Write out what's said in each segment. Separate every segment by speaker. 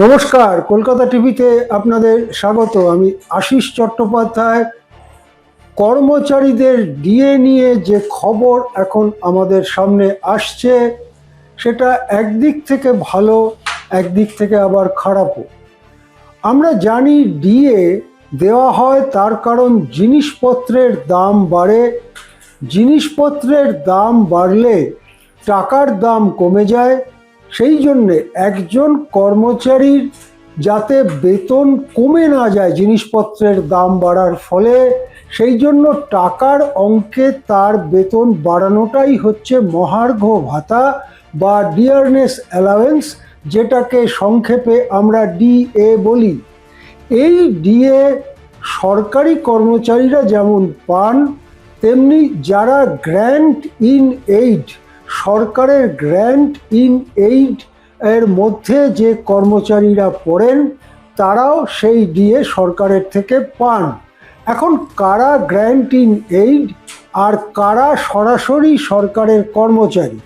Speaker 1: নমস্কার, কলকাতা টিভিতে আপনাদের স্বাগত। আমি আশিস চট্টোপাধ্যায়। কর্মচারীদের ডিএ নিয়ে যে খবর এখন আমাদের সামনে আসছে সেটা একদিক থেকে ভালো, একদিক থেকে আবার খারাপও। আমরা জানি ডিএ দেওয়া হয় তার কারণ জিনিসপত্রের দাম বাড়ে। জিনিসপত্রের দাম বাড়লে টাকার দাম কমে যায়। সেই জন্যে একজন কর্মচারীর যাতে বেতন কমে না যায় জিনিসপত্রের দাম বাড়ার ফলে, সেই জন্য টাকার অঙ্কে তার বেতন বাড়ানোটাই হচ্ছে মহার্ঘ ভাতা বা ডিয়ারনেস অ্যালাওয়েন্স, যেটাকে সংক্ষেপে আমরা ডিএ বলি। এই ডিএ সরকারি কর্মচারীরা যেমন পান, তেমনি যারা গ্র্যান্ট ইন এইড, সরকারের গ্র্যান্ট ইন এইড এর মধ্যে যে কর্মচারীরা পড়েন তারাও সেই ডিএ সরকারের থেকে পান। এখন কারা গ্র্যান্ট ইন এইড আর কারা সরাসরি সরকারের কর্মচারী?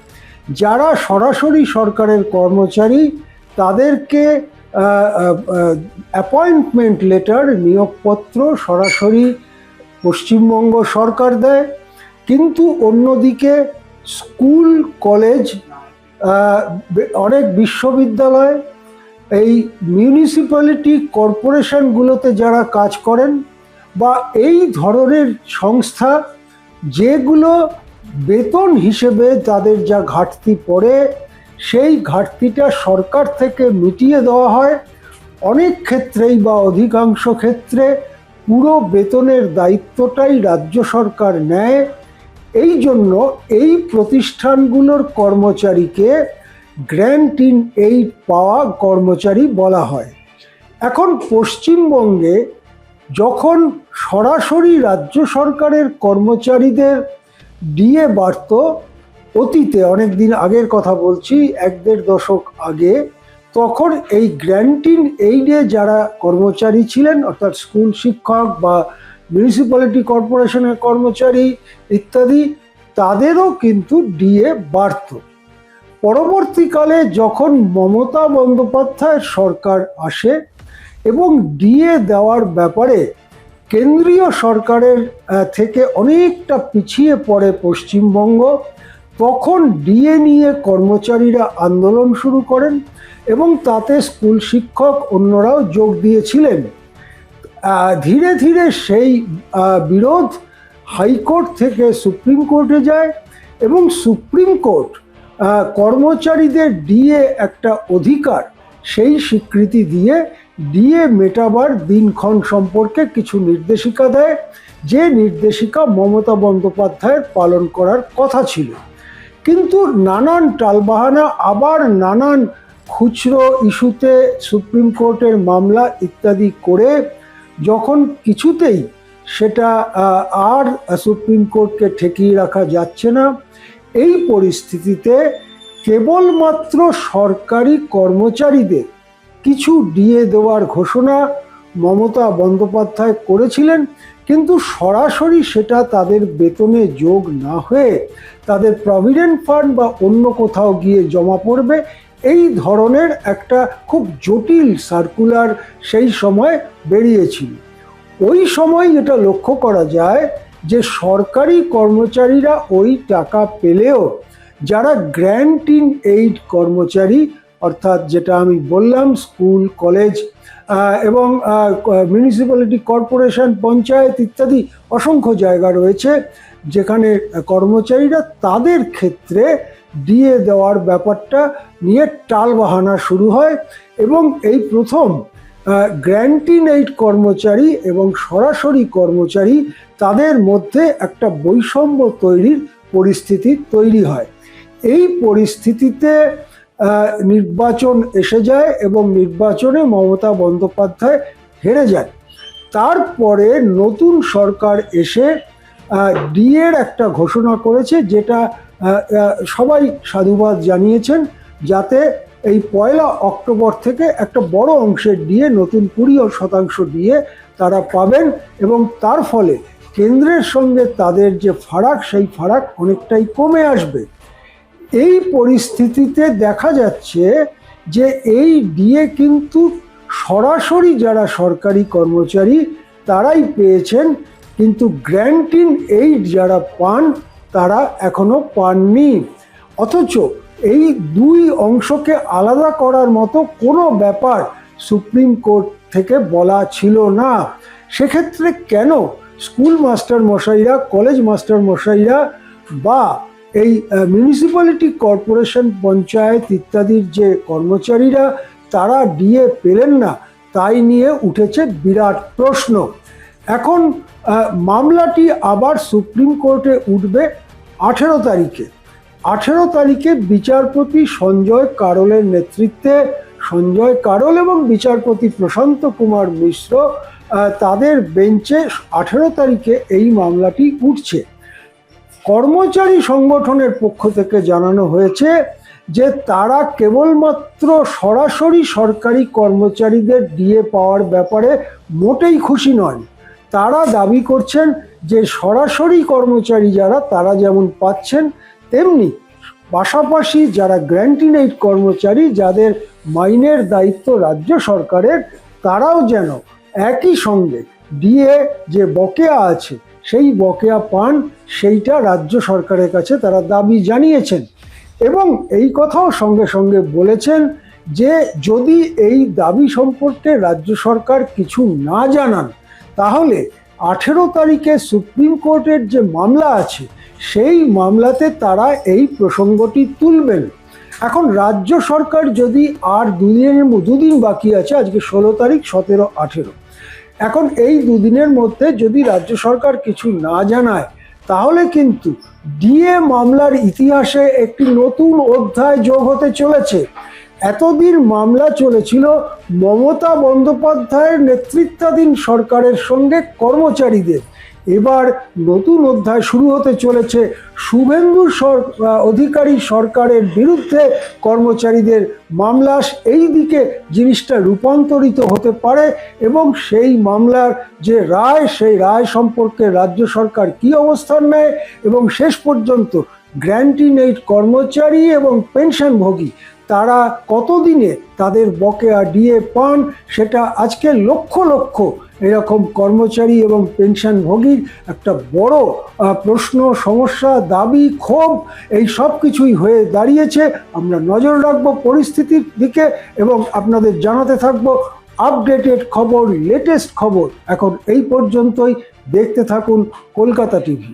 Speaker 1: যারা সরাসরি সরকারের কর্মচারী তাদেরকে অ্যাপয়েন্টমেন্ট লেটার, নিয়োগপত্র সরাসরি পশ্চিমবঙ্গ সরকার দেয়। কিন্তু অন্যদিকে স্কুল, কলেজ, অনেক বিশ্ববিদ্যালয়, এই মিউনিসিপ্যালিটি কর্পোরেশনগুলোতে যারা কাজ করেন বা এই ধরনের সংস্থা যেগুলো বেতন হিসেবে তাদের যা ঘাটতি পড়ে সেই ঘাটতিটা সরকার থেকে মিটিয়ে দেওয়া হয়। অনেক ক্ষেত্রেই বা অধিকাংশ ক্ষেত্রে পুরো বেতনের দায়িত্বটাই রাজ্য সরকার নেয়। এই জন্য এই প্রতিষ্ঠানগুলোর কর্মচারীকে গ্র্যান্ট ইন এইড পাওয়া কর্মচারী বলা হয়। এখন পশ্চিমবঙ্গে যখন সরাসরি রাজ্য সরকারের কর্মচারীদের ডিএ বাড়ত, অতীতে অনেক দিন আগের কথা বলছি, 1-1.5 দশক আগে, তখন এই গ্র্যান্ট ইন এইডে যারা কর্মচারী ছিলেন, অর্থাৎ স্কুল শিক্ষক বা মিউনিসিপ্যালিটি কর্পোরেশনের কর্মচারী ইত্যাদি, তাদেরও কিন্তু ডিএ বাড়ত। পরবর্তীকালে যখন মমতা বন্দ্যোপাধ্যায়ের সরকার আসে এবং ডিএ দেওয়ার ব্যাপারে কেন্দ্রীয় সরকারের থেকে অনেকটা পিছিয়ে পড়ে পশ্চিমবঙ্গ, তখন ডিএ নিয়ে কর্মচারীরা আন্দোলন শুরু করেন এবং তাতে স্কুল শিক্ষক অন্যরাও যোগ দিয়েছিলেন। ধীরে ধীরে সেই বিরোধ হাইকোর্ট থেকে সুপ্রিম কোর্টে যায় এবং সুপ্রিম কোর্ট কর্মচারীদের ডিএ একটা অধিকার সেই স্বীকৃতি দিয়ে ডিএ মেটাবার দিনক্ষণ সম্পর্কে কিছু নির্দেশিকা দেয়, যে নির্দেশিকা মমতা বন্দ্যোপাধ্যায়ের পালন করার কথা ছিল। কিন্তু নানান টালবাহানা, আবার নানান খুচরো ইস্যুতে সুপ্রিম কোর্টের মামলা ইত্যাদি করে যখন কিছুতেই সেটা আর সুপ্রিম কোর্টকে ঠেকিয়ে রাখা যাচ্ছে না, এই পরিস্থিতিতে কেবলমাত্র সরকারি কর্মচারীদের কিছু ডিএ দেওয়ার ঘোষণা মমতা বন্দ্যোপাধ্যায় করেছিলেন, কিন্তু সরাসরি সেটা তাদের বেতনে যোগ না হয়ে তাদের প্রভিডেন্ট ফান্ড বা অন্য কোথাও গিয়ে জমা পড়বে, এই ধরনের একটা খুব জটিল সার্কুলার সেই সময় বেরিয়েছিল। ওই সময় এটা লক্ষ্য করা যায় যে সরকারি কর্মচারীরা ওই টাকা পেলেও যারা গ্র্যান্ট ইন এইড কর্মচারী, অর্থাৎ যেটা আমি বললাম স্কুল, কলেজ এবং মিউনিসিপ্যালিটি কর্পোরেশন, পঞ্চায়েত ইত্যাদি অসংখ্য জায়গা রয়েছে যেখানে কর্মচারীরা, তাদের ক্ষেত্রে ডিএ দেওয়ার ব্যাপারটা নিয়ে টালবাহানা শুরু হয় এবং এই প্রথম গ্র্যান্ট ইন এইড কর্মচারী এবং সরাসরি কর্মচারী তাদের মধ্যে একটা বৈষম্য তৈরির পরিস্থিতি তৈরি হয়। এই পরিস্থিতিতে নির্বাচন এসে যায় এবং নির্বাচনে মমতা বন্দ্যোপাধ্যায় হেরে যান। তারপরে নতুন সরকার এসে ডিএর একটা ঘোষণা করেছে, যেটা সবাই সাধুবাদ জানিয়েছেন, যাতে এই 1 অক্টোবর থেকে একটা বড় অংশের ডিএ, নতুন 20% ডিএ তারা পাবেন এবং তার ফলে কেন্দ্রের সঙ্গে তাদের যে ফারাক, সেই ফারাক অনেকটাই কমে আসবে। এই পরিস্থিতিতে দেখা যাচ্ছে যে এই ডিএ কিন্তু সরাসরি যারা সরকারি কর্মচারী তারাই পেয়েছেন, কিন্তু গ্র্যান্ট ইন এইড যারা পান তারা এখনো পাননি। অথচ এই দুই অংশকে আলাদা করার মতো কোনো ব্যাপার সুপ্রিম কোর্ট থেকে বলা ছিল না। সেক্ষেত্রে কেন স্কুল মাস্টার মশাইরা, কলেজ মাস্টার মশাইরা বা এই মিউনিসিপ্যালিটি কর্পোরেশন, পঞ্চায়েত ইত্যাদির যে কর্মচারীরা তারা ডিএ পেলেন না, তাই নিয়ে উঠেছে বিরাট প্রশ্ন। এখন মামলাটি আবার সুপ্রিম কোর্টে উঠবে 18 তারিখে। 18 তারিখে বিচারপতি সঞ্জয় কারোলের নেতৃত্বে, সঞ্জয় কারোল এবং বিচারপতি প্রশান্ত কুমার মিশ্র তাদের বেঞ্চে 18 তারিখে এই মামলাটি উঠছে। কর্মচারী সংগঠনের পক্ষ থেকে জানানো হয়েছে যে তারা কেবলমাত্র সরাসরি সরকারি কর্মচারীদের ডিএ পাওয়ার ব্যাপারে মোটেই খুশি নয়। তারা দাবি করছেন যে সরাসরি কর্মচারী যারা তারা যেমন পাচ্ছেন, তেমনি পাশাপাশি যারা গ্র্যান্ট ইন এইড কর্মচারী যাদের মাইনের দায়িত্ব রাজ্য সরকারের, তারাও যেন একই সঙ্গে ডিএ যে বকেয়া আছে সেই বকেয়া পান, সেইটা রাজ্য সরকারের কাছে তারা দাবি জানিয়েছেন। এবং এই কথাও সঙ্গে সঙ্গে বলেছেন যে যদি এই দাবি সম্পর্কে রাজ্য সরকার কিছু না জানান, তাহলে 18 তারিখে সুপ্রিম কোর্টের যে মামলা আছে সেই মামলাতে তারা এই প্রসঙ্গটি তুলবেন। এখন রাজ্য সরকার যদি আর দুদিন বাকি আছে, আজকে 16 তারিখ, 17, 18, এখন এই দুদিনের মধ্যে যদি রাজ্য সরকার কিছু না জানায়, তাহলে কিন্তু ডিএ মামলার ইতিহাসে একটি নতুন অধ্যায় যোগ হতে চলেছে। এতদিন মামলা চলেছিল মমতা বন্দ্যোপাধ্যায়ের নেতৃত্বাধীন সরকারের সঙ্গে কর্মচারীদের। এবার নতুন অধ্যায় শুরু হতে চলেছে শুভেন্দু অধিকারী সরকারের বিরুদ্ধে কর্মচারীদের মামলা। এই দিকে জিনিসটা রূপান্তরিত হতে পারে এবং সেই মামলার যে রায়, সেই রায় সম্পর্কে রাজ্য সরকার কী অবস্থান নেয় এবং শেষ পর্যন্ত গ্র্যান্ট ইন এইড কর্মচারী এবং পেনশনভোগী তারা কতদিনে তাদের বকেয়া ডিএ পান, সেটা আজকে লক্ষ লক্ষ এরকম কর্মচারী এবং পেনশনভোগীর একটা বড় প্রশ্ন, সমস্যা, দাবি, ক্ষোভ, এই সব কিছুই হয়ে দাঁড়িয়েছে। আমরা নজর রাখবো পরিস্থিতির দিকে এবং আপনাদের জানাতে থাকবো আপডেটেড খবর, লেটেস্ট খবর। এখন এই পর্যন্তই, দেখতে থাকুন কলকাতা টিভি।